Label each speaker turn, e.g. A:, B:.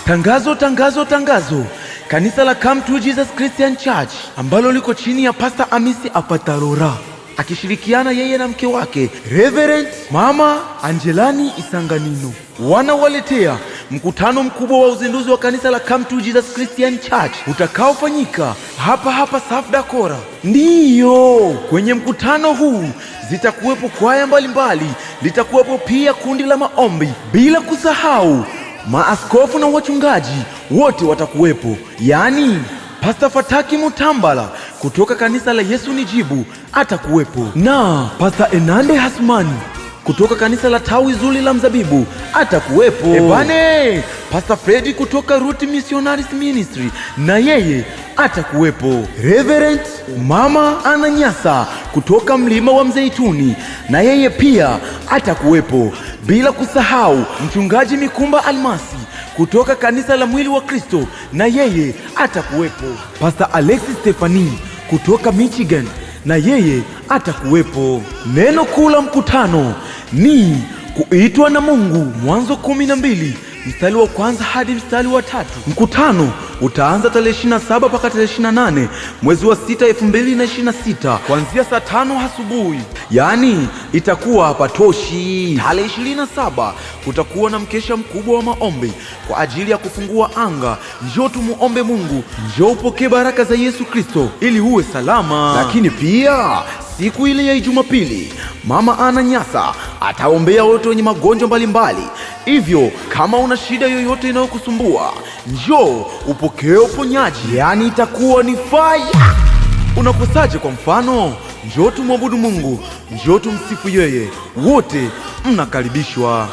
A: Tangazo, tangazo, tangazo! Kanisa la Come to Jesus Christian Church ambalo liko chini ya Pastor Amisi Apatarora akishirikiana yeye na mke wake Reverend Mama Angelani Isanganino wanawaletea mkutano mkubwa wa uzinduzi wa kanisa la Come to Jesus Christian Church utakaofanyika hapa Safdakora. Ndiyo, kwenye mkutano huu zitakuwepo kwaya mbalimbali, litakuwepo pia kundi la maombi, bila kusahau maaskofu na wachungaji wote watakuwepo. Yaani Pastor Fataki Mutambala kutoka kanisa la Yesu Nijibu atakuwepo, na Pastor Enande Hasmani kutoka kanisa la Tawi Zuri la Mzabibu atakuwepo. Ebane, Pastor Freddy kutoka Root Missionaries Ministry na yeye atakuwepo. Reverend Mama Ananyasa kutoka Mlima wa Mzeituni na yeye pia atakuwepo, bila kusahau mchungaji Mikumba Almasi kutoka kanisa la Mwili wa Kristo na yeye atakuwepo. Pastor Alexis Stefani kutoka Michigan na yeye atakuwepo. Neno kuu la mkutano ni kuitwa na Mungu, Mwanzo 12 mstari wa kwanza hadi mstari wa 3. Mkutano utaanza tarehe 27 mpaka tarehe 28 mwezi wa 6 2026 kuanzia saa 5 asubuhi. Yaani itakuwa hapa Toshi. Tarehe 27 kutakuwa na mkesha mkubwa wa maombi kwa ajili ya kufungua anga. Njoo tumuombe Mungu, njoo upokee baraka za Yesu Kristo ili uwe salama. Lakini pia siku ile ya Jumapili Mama Ananyasa ataombea wote wenye magonjwa mbalimbali. Hivyo kama una shida yoyote inayokusumbua, njoo upokee uponyaji. Yaani itakuwa ni fire. Unakosaje? Kwa mfano, njoo tumwabudu Mungu, njoo tumsifu yeye. Wote mnakaribishwa.